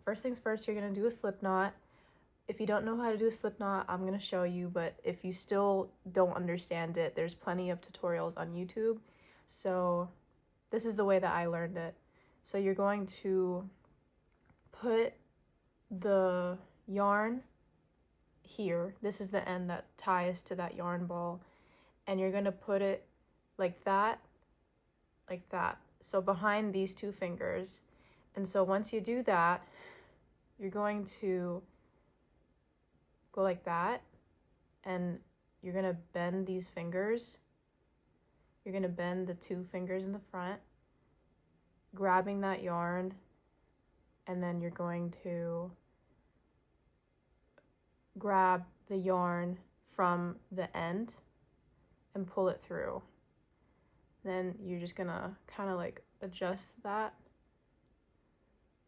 first things first, you're going to do a slip knot. If you don't know how to do a slip knot, I'm going to show you, but if you still don't understand it, there's plenty of tutorials on YouTube. So this is the way that I learned it. So you're going to put the yarn here. This is the end that ties to that yarn ball, and you're going to put it like that, so behind these two fingers. And so once you do that, you're going to go like that, and you're going to bend these fingers. You're going to bend the two fingers in the front, grabbing that yarn, and then you're going to grab the yarn from the end and pull it through. Then you're just gonna kind of like adjust that.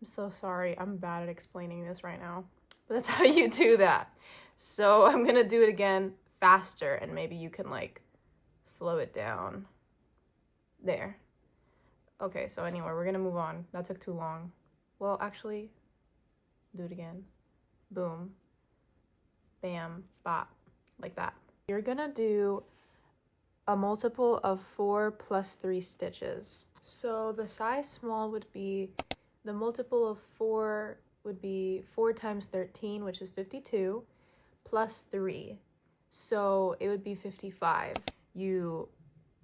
I'm so sorry, I'm bad at explaining this right now, but that's how you do that. So I'm gonna do it again faster, and maybe you can like slow it down. There. Okay, so anyway, we're gonna move on. That took too long. Well, actually, do it again. Boom, bam, bop, like that. You're gonna do a multiple of 4 plus 3 stitches. So the size small would be, the multiple of 4 would be 4 times 13, which is 52, plus 3. So it would be 55. You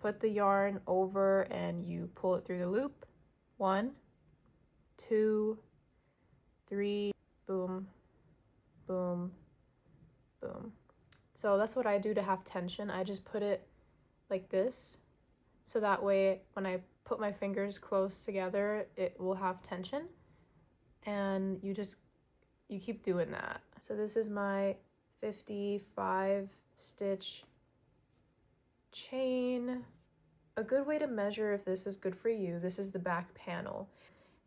put the yarn over and you pull it through the loop. 1, 2, 3, boom, boom, boom. So that's what I do to have tension. I just put it like this, so that way when I put my fingers close together, it will have tension, and you keep doing that. So this is my 55 stitch chain. A good way to measure if this is good for you, this is the back panel,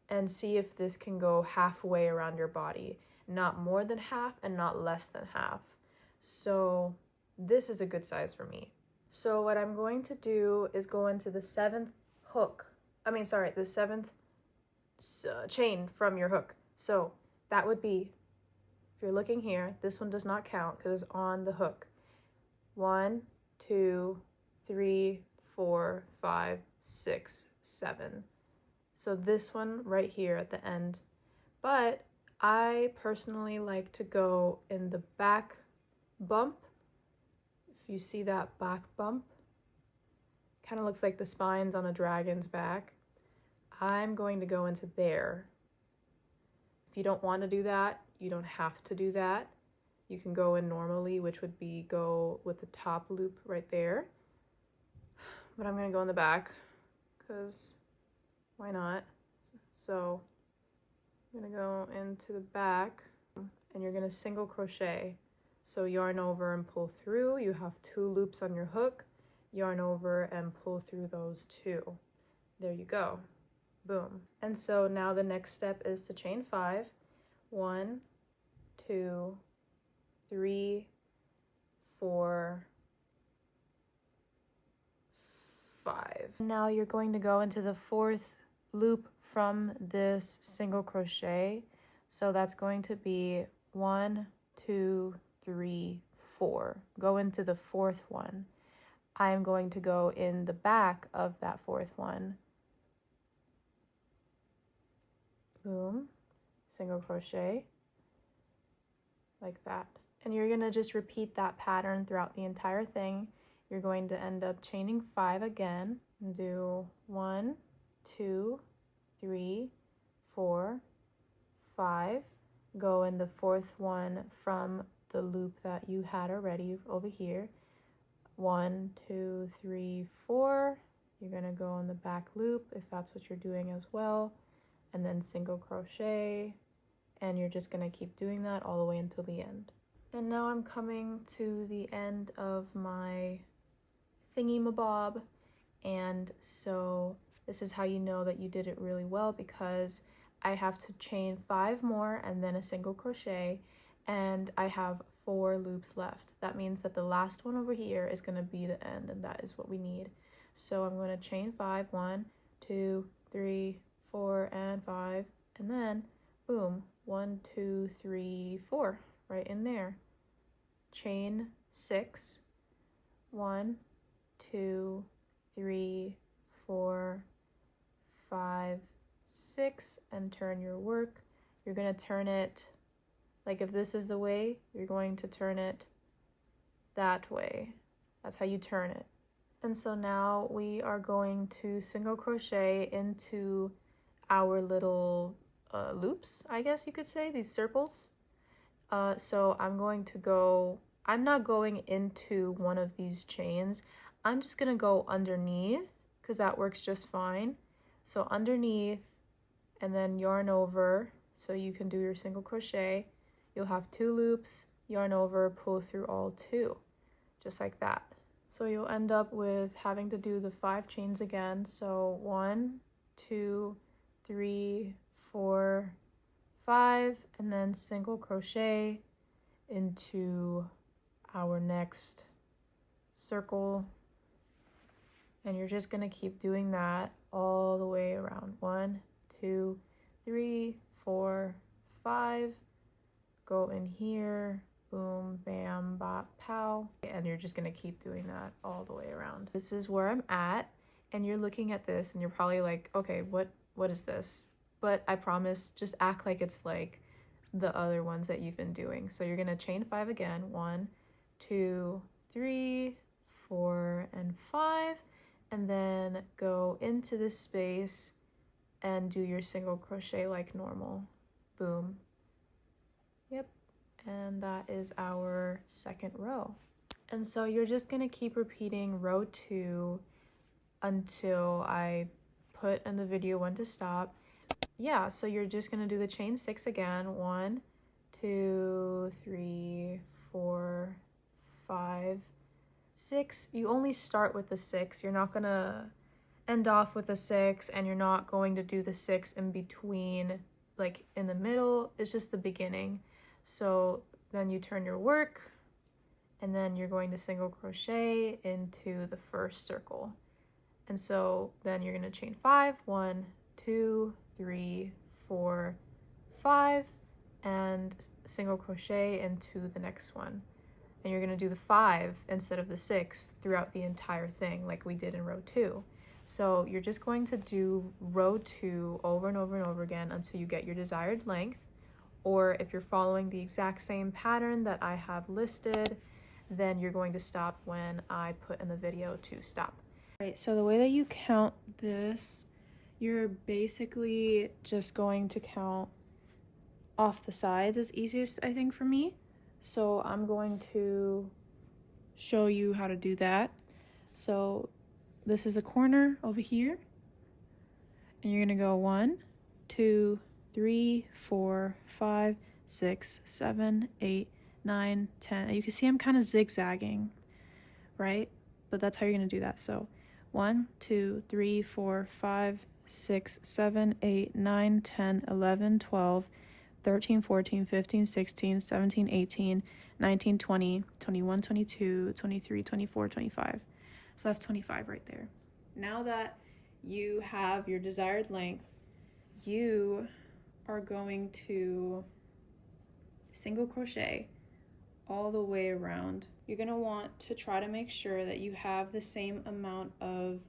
and see if this can go halfway around your body, not more than half and not less than half. So this is a good size for me. So what I'm going to do is go into the 7th chain from your hook. So that would be, if you're looking here, this one does not count because it's on the hook. 1, 2, 3, 4, 5, 6, 7. So this one right here at the end. But I personally like to go in the back bump. If you see that back bump, kind of looks like the spines on a dragon's back. I'm going to go into there. If you don't want to do that, you don't have to do that. You can go in normally, which would be go with the top loop right there. But I'm going to go in the back because why not? So I'm going to go into the back, and you're going to single crochet. So yarn over and pull through. You have 2 loops on your hook. Yarn over and pull through those 2. There you go. Boom. And so now the next step is to chain 5. 1, 2, 3, 4, 5. Now you're going to go into the 4th loop from this single crochet. So that's going to be 1, 2, 3, 4. Go into the 4th one. I'm going to go in the back of that 4th one. Boom, single crochet, like that. And you're gonna just repeat that pattern throughout the entire thing. You're going to end up chaining 5 again and do 1, 2, 3, 4, 5. Go in the 4th one from the loop that you had already over here. 1, 2, 3, 4. You're going to go in the back loop if that's what you're doing as well, and then single crochet, and you're just going to keep doing that all the way until the end. And now I'm coming to the end of my thingy-mabob, and so this is how you know that you did it really well, because I have to chain 5 more and then a single crochet, and I have 4 loops left. That means that the last one over here is going to be the end, and that is what we need. So I'm going to chain 5, 1, 2, 3, 4, and 5, and then boom, 1, 2, 3, 4, right in there. Chain 6, 1, 2, 3, 4, 5, 6, and turn your work. You're going to turn it, like if this is the way, you're going to turn it that way. That's how you turn it. And so now we are going to single crochet into our little loops, I guess you could say, these circles. So I'm not going into one of these chains. I'm just gonna go underneath because that works just fine. So underneath and then yarn over so you can do your single crochet. You'll have 2 loops, yarn over, pull through all 2, just like that. So you'll end up with having to do the 5 chains again. So 1, 2, 3, 4, 5, and then single crochet into our next circle. And you're just gonna keep doing that all the way around. 1, 2, 3, 4, 5. Go in here, boom, bam, bop, pow. And you're just gonna keep doing that all the way around. This is where I'm at, and you're looking at this and you're probably like, okay, what is this? But I promise, just act like it's like the other ones that you've been doing. So you're gonna chain 5 again. 1, 2, 3, 4, and 5. And then go into this space and do your single crochet like normal. Boom. Yep. And that is our second row. And so you're just gonna keep repeating row 2 until I put in the video when to stop. Yeah, so you're just gonna do the chain 6 again. 1, 2, 3, 4, 5, 6. You only start with the 6. You're not gonna end off with a 6, and you're not going to do the 6 in between, like in the middle. It's just the beginning. So then you turn your work, and then you're going to single crochet into the first circle. And so then you're going to chain 5, 1, 2, 3, 4, 5, and single crochet into the next one. And you're going to do the 5 instead of the 6 throughout the entire thing, like we did in row 2. So you're just going to do row 2 over and over and over again until you get your desired length. Or if you're following the exact same pattern that I have listed, then you're going to stop when I put in the video to stop. Right, so the way that you count this, you're basically just going to count off the sides is easiest, I think, for me. So I'm going to show you how to do that. So this is a corner over here, and you're gonna go 1, 2, 3, 4, 5, 6, 7, 8, 9, 10. You can see I'm kind of zigzagging, right? But that's how you're gonna do that. So 1, 2, 3, 4, 5, 6, 7, 8, 9, 10, 11, 12, 13, 14, 15, 16, 17, 18, 19, 20, 21, 22, 23, 24, 25. So that's 25 right there. Now that you have your desired length, you are going to single crochet all the way around. You're going to want to try to make sure that you have the same amount of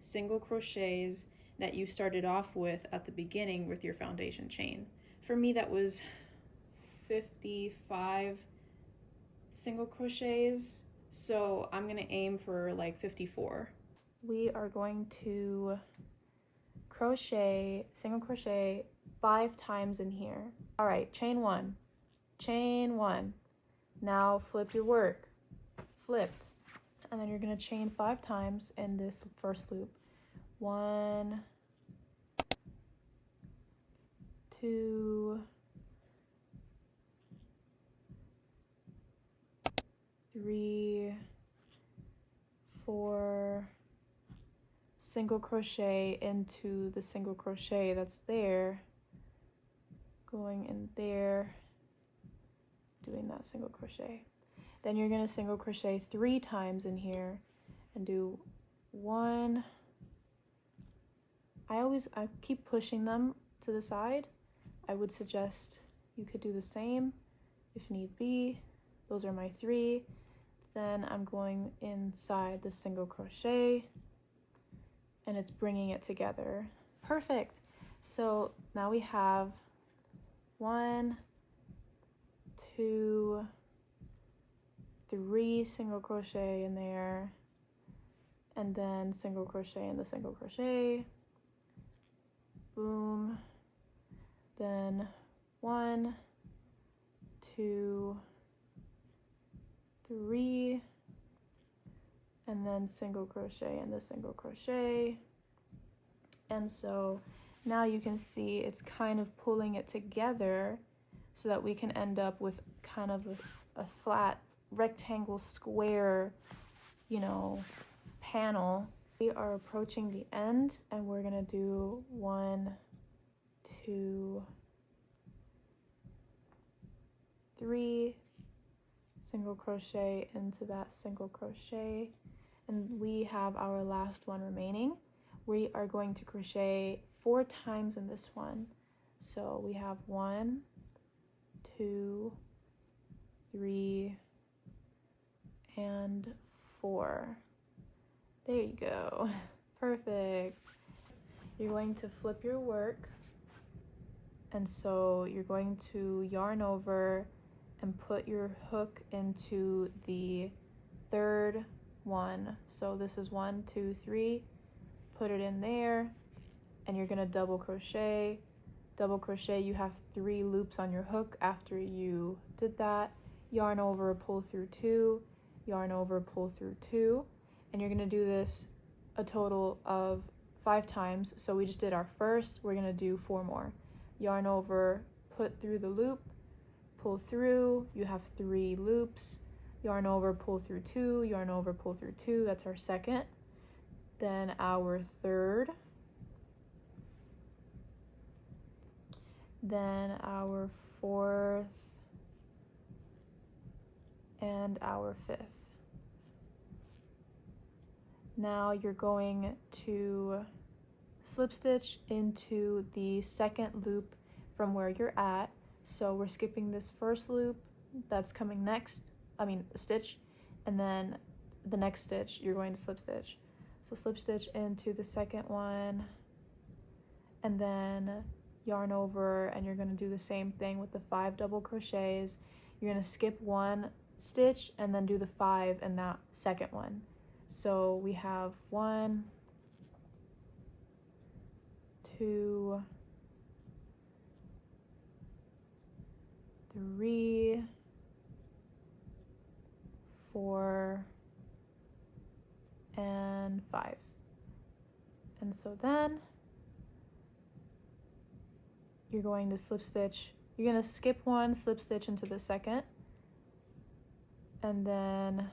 single crochets that you started off with at the beginning with your foundation chain. For me, that was 55 single crochets, so I'm going to aim for like 54. We are going to single crochet 5 times in here. All right, chain 1, chain 1. Now flip your work, flipped, and then you're gonna chain 5 times in this first loop. 1, 2, 3, 4, single crochet into the single crochet that's there, going in there, doing that single crochet. Then you're gonna single crochet 3 times in here and do 1. I keep pushing them to the side. I would suggest you could do the same if need be. Those are my 3. Then I'm going inside the single crochet and it's bringing it together. Perfect. So now we have 1, 2, 3 single crochet in there, and then single crochet in the single crochet. Boom. Then 1, 2, 3, and then single crochet in the single crochet. And so now you can see it's kind of pulling it together so that we can end up with kind of a flat rectangle square, you know, panel. We are approaching the end and we're gonna do 1, 2, 3 single crochet into that single crochet, and we have our last one remaining. We are going to crochet 4 times in this one. So we have 1, 2, 3, and 4. There you go. Perfect. You're going to flip your work, and so you're going to yarn over and put your hook into the 3rd one. So this is 1, 2, 3. Put it in there, and you're gonna double crochet. Double crochet, you have 3 loops on your hook after you did that. Yarn over, pull through 2, yarn over, pull through 2, and you're gonna do this a total of 5 times. So we just did our first, we're gonna do 4 more. Yarn over, put through the loop, pull through, you have 3 loops, yarn over, pull through 2, yarn over, pull through 2, that's our second. Then our 3rd, then our 4th, and our 5th. Now you're going to slip stitch into the 2nd loop from where you're at. So we're skipping this first loop that's coming next, stitch, and then the next stitch you're going to slip stitch. So slip stitch into the 2nd one, and then yarn over, and you're going to do the same thing with the 5 double crochets. You're going to skip 1 stitch and then do the 5 in that 2nd one. So we have 1, 2, 3, 4, and 5. And so then you're going to slip stitch. You're going to skip 1, slip stitch into the 2nd, and then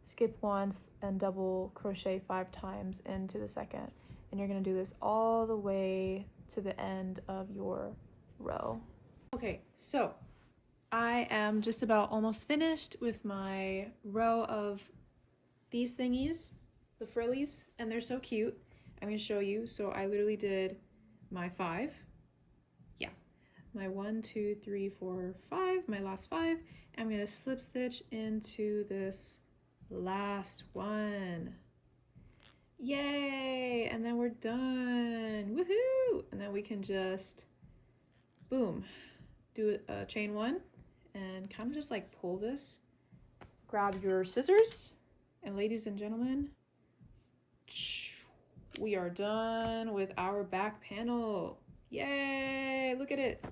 skip 1 and double crochet 5 times into the 2nd. And you're going to do this all the way to the end of your row. Okay, so I am just about almost finished with my row of these thingies, the frillies, and they're so cute. I'm going to show you. So I literally did my 5. Yeah, my 1, 2, 3, 4, 5, my last 5. I'm going to slip stitch into this last one. Yay! And then we're done. Woohoo! And then we can just, boom, do a chain 1 and kind of just like pull this. Grab your scissors, and ladies and gentlemen, we are done with our back panel. Yay! Look at it.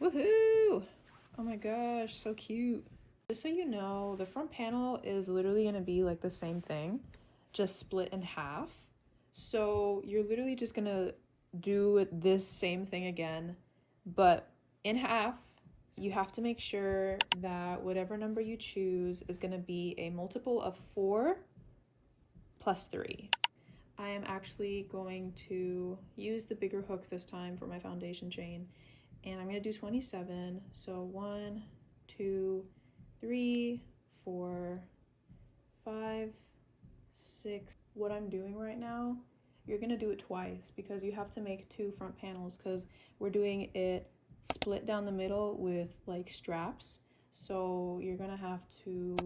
Woohoo! Oh my gosh, so cute. Just so you know, the front panel is literally going to be like the same thing, just split in half. So you're literally just going to do this same thing again, but in half. You have to make sure that whatever number you choose is going to be a multiple of 4 plus 3. I am actually going to use the bigger hook this time for my foundation chain, and I'm going to do 27. So 1, 2, 3, 4, 5, 6. What I'm doing right now you're gonna do it twice because you have to make 2 front panels because we're doing it split down the middle with like straps. So you're gonna have to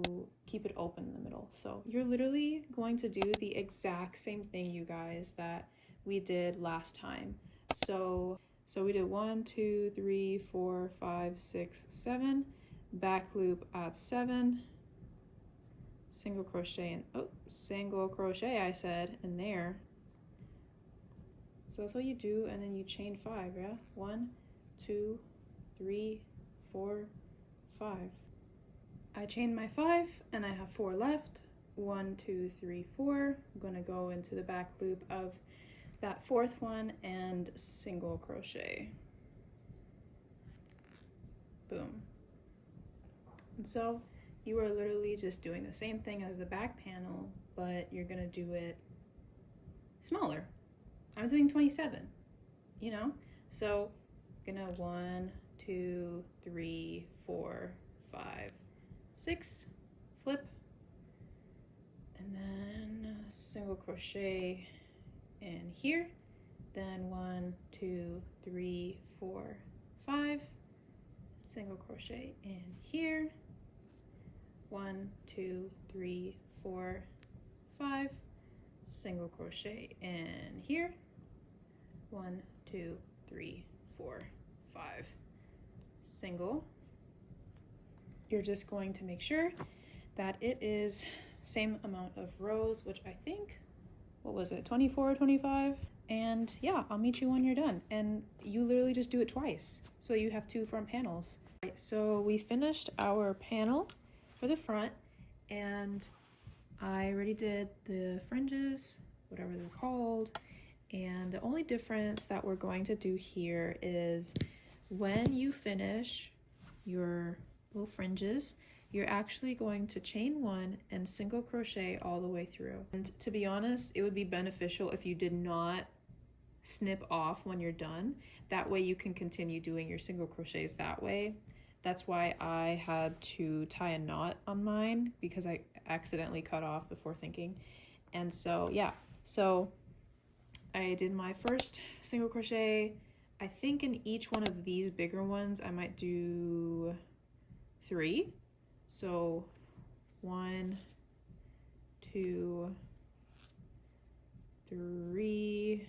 keep it open in the middle. So you're literally going to do the exact same thing, you guys, that we did last time. So we did 1, 2, 3, 4, 5, 6, 7, back loop at 7, single crochet and single crochet I said in there. So that's what you do, and then you chain 5, yeah? 1, 2, 3, 4, 5. I chained my 5 and I have 4 left. 1, 2, 3, 4. I'm gonna go into the back loop of that 4th one and single crochet. Boom. And so you are literally just doing the same thing as the back panel, but you're gonna do it smaller. I'm doing 27, you know? So gonna 1, 2, 3, 4, 5, 6, flip, and then single crochet in here, then 1, 2, 3, 4, 5, single crochet in here, 1, 2, 3, 4, 5, single crochet in here, 1, 2, 3, 4, 5, single. You're just going to make sure that it is same amount of rows, which I think, what was it, 24, 25? And yeah, I'll meet you when you're done. And you literally just do it twice. So you have 2 front panels. Right, so we finished our panel for the front, and I already did the fringes, whatever they're called. And the only difference that we're going to do here is when you finish your little fringes, you're actually going to chain 1 and single crochet all the way through. And to be honest, it would be beneficial if you did not snip off when you're done. That way you can continue doing your single crochets that way. That's why I had to tie a knot on mine, because I accidentally cut off before thinking. And so yeah, so I did my first single crochet. I think in each one of these bigger ones I might do 3. So 1, 2, 3,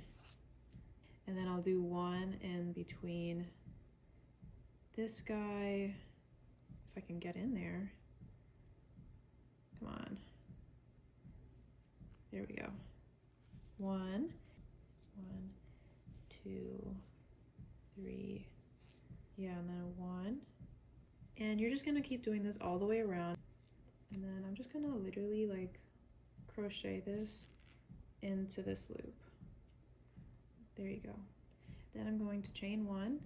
and then I'll do 1 in between this guy, if I can get in there. Come on. There we go. 1, 2, 3, yeah, and then 1. And you're just gonna keep doing this all the way around. And then I'm just gonna literally like crochet this into this loop. There you go. Then I'm going to chain 1,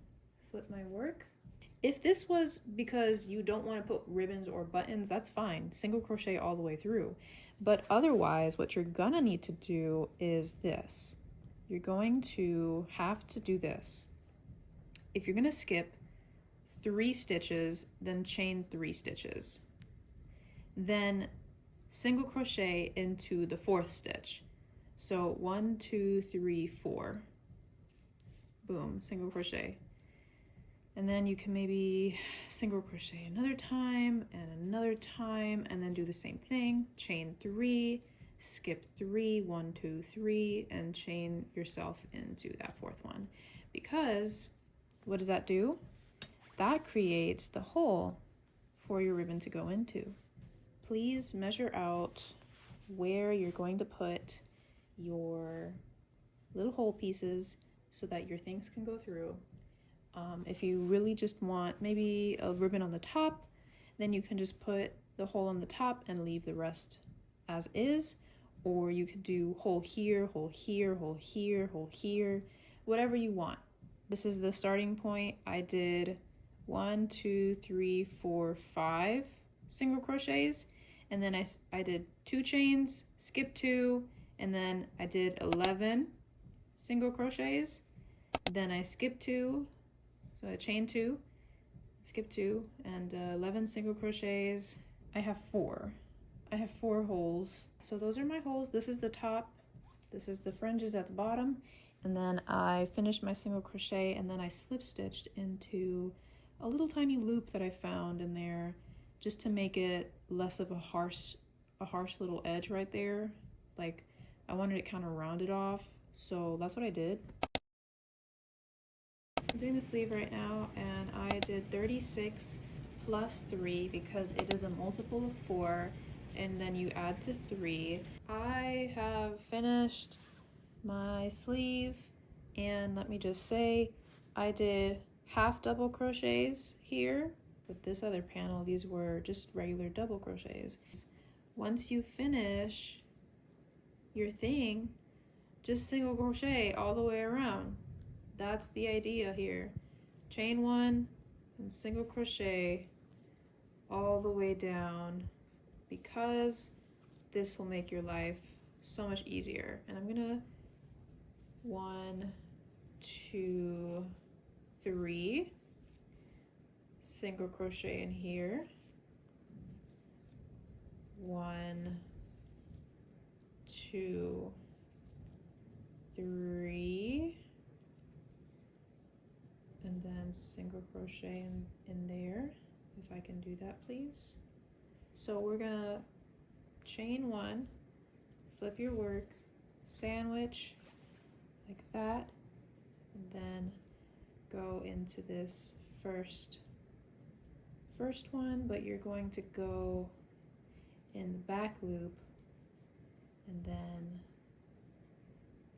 flip my work. If this was because you don't want to put ribbons or buttons, that's fine. Single crochet all the way through. But otherwise, what you're gonna need to do is this. You're going to have to do this. If you're gonna skip 3 stitches, then chain 3 stitches. Then single crochet into the 4th stitch. So 1, 2, 3, 4. Boom, single crochet. And then you can maybe single crochet another time, and then do the same thing. Chain 3, skip 3, 1, 2, 3, and chain yourself into that 4th one. Because what does that do? That creates the hole for your ribbon to go into. Please measure out where you're going to put your little hole pieces so that your things can go through. If you really just want maybe a ribbon on the top, then you can just put the hole on the top and leave the rest as is. Or you could do hole here, hole here, hole here, hole here, whatever you want. This is the starting point. I did 1, 2, 3, 4, 5 single crochets, and then I did 2 chains, skipped 2, and then I did 11 single crochets. Then I skipped 2, so I chained 2, skipped 2, and 11 single crochets. I have 4 holes. So those are my holes. This is the top This is the fringes at the bottom, and then I finished my single crochet, and then I slip stitched into a little tiny loop that I found in there, just to make it less of a harsh little edge right there. Like, I wanted it kind of rounded off, so that's what I did. I'm doing the sleeve right now, and I did 36 plus 3 because it is a multiple of 4, and then you add the 3. I have finished my sleeve, and let me just say, I did half double crochets here. With this other panel, these were just regular double crochets. Once you finish your thing, just single crochet all the way around. That's the idea here. Chain 1 and single crochet all the way down, because this will make your life so much easier. And I'm gonna 1, 2, 3 single crochet in here, 1, 2, 3, and then single crochet in there, if I can do that, please. So we're gonna chain 1, flip your work, sandwich like that, and then go into this first one, but you're going to go in the back loop and then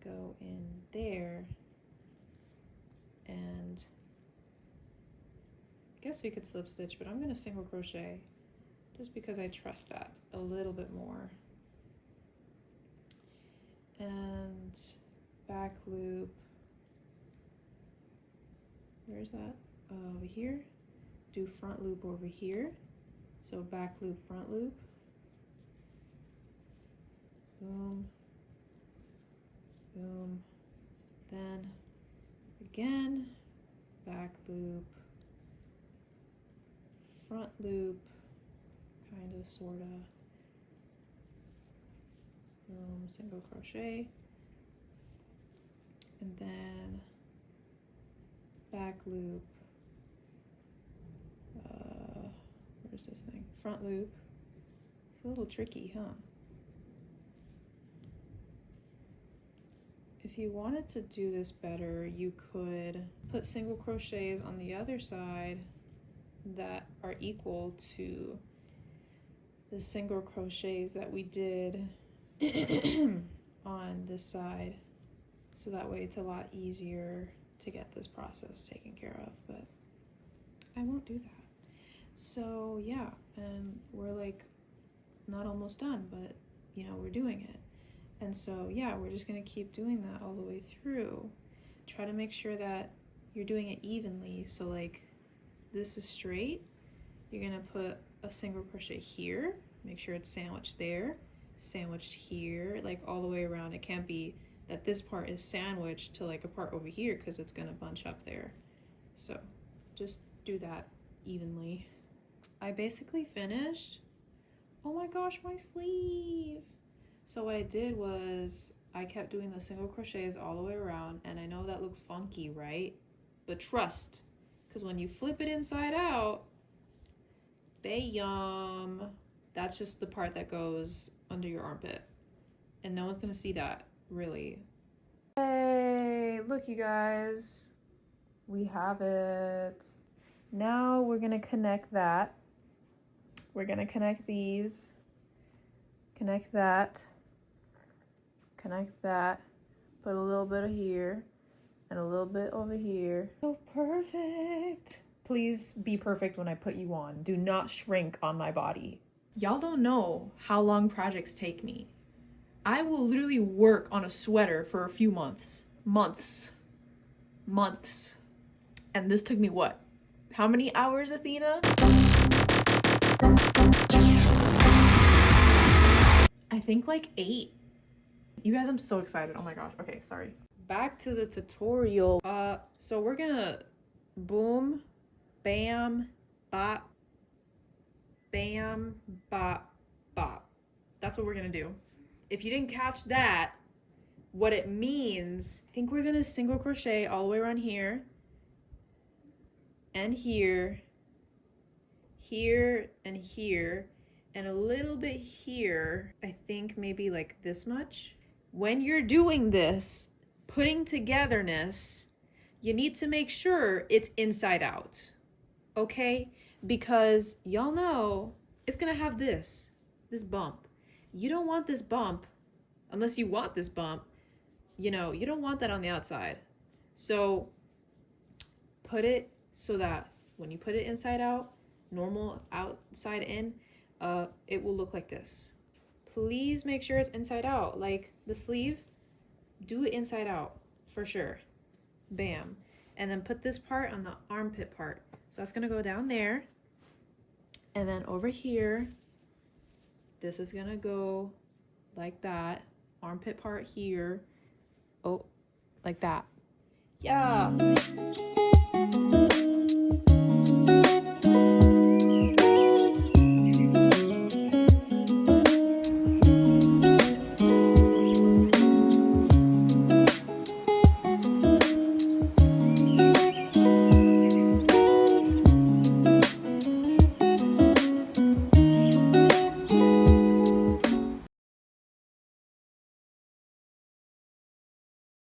go in there, and I guess we could slip stitch, but I'm gonna single crochet just because I trust that a little bit more. And back loop, where's that? Over here. Do front loop over here. So back loop, front loop. Boom, boom. Then again, back loop, front loop, kind of, sort of. Boom, single crochet. And then back loop, where's this thing? Front loop. It's a little tricky, huh? If you wanted to do this better, you could put single crochets on the other side that are equal to the single crochets that we did on this side. So that way it's a lot easier to get this process taken care of, but I won't do that. So yeah, and we're like not almost done, but you know, we're doing it. And so yeah, we're just gonna keep doing that all the way through. Try to make sure that you're doing it evenly. So like, this is straight, you're gonna put a single crochet here, make sure it's sandwiched there, sandwiched here, like all the way around. It can't be that this part is sandwiched to like a part over here, because it's gonna bunch up there. So just do that evenly. I basically finished. Oh my gosh, my sleeve. So what I did was I kept doing the single crochets all the way around, and I know that looks funky, right? But trust, because when you flip it inside out, bam, that's just the part that goes under your armpit, and no one's gonna see that, really. Hey, look you guys, we have it. Now we're gonna connect that. We're gonna connect these, connect that, put a little bit of here and a little bit over here. So perfect. Please be perfect when I put you on. Do not shrink on my body. Y'all don't know how long projects take me. I will literally work on a sweater for a few months. Months. And this took me what? How many hours, Athena? I think like 8. You guys, I'm so excited. Oh my gosh. Okay, sorry. Back to the tutorial. So we're gonna boom, bam, bop, bam, bop, bop. That's what we're gonna do. If you didn't catch that, what it means. I think we're gonna single crochet all the way around here and here, here and here, and a little bit here. I think maybe like this much. When you're doing this, putting togetherness, you need to make sure it's inside out, okay? Because y'all know it's gonna have this bump. You don't want this bump, unless you want this bump, you know, you don't want that on the outside. So put it so that when you put it inside out, normal outside in, it will look like this. Please make sure it's inside out. Like the sleeve, do it inside out for sure. Bam. And then put this part on the armpit part. So that's gonna go down there. And then over here, this is gonna go like that. Armpit part here. Oh, like that. Yeah.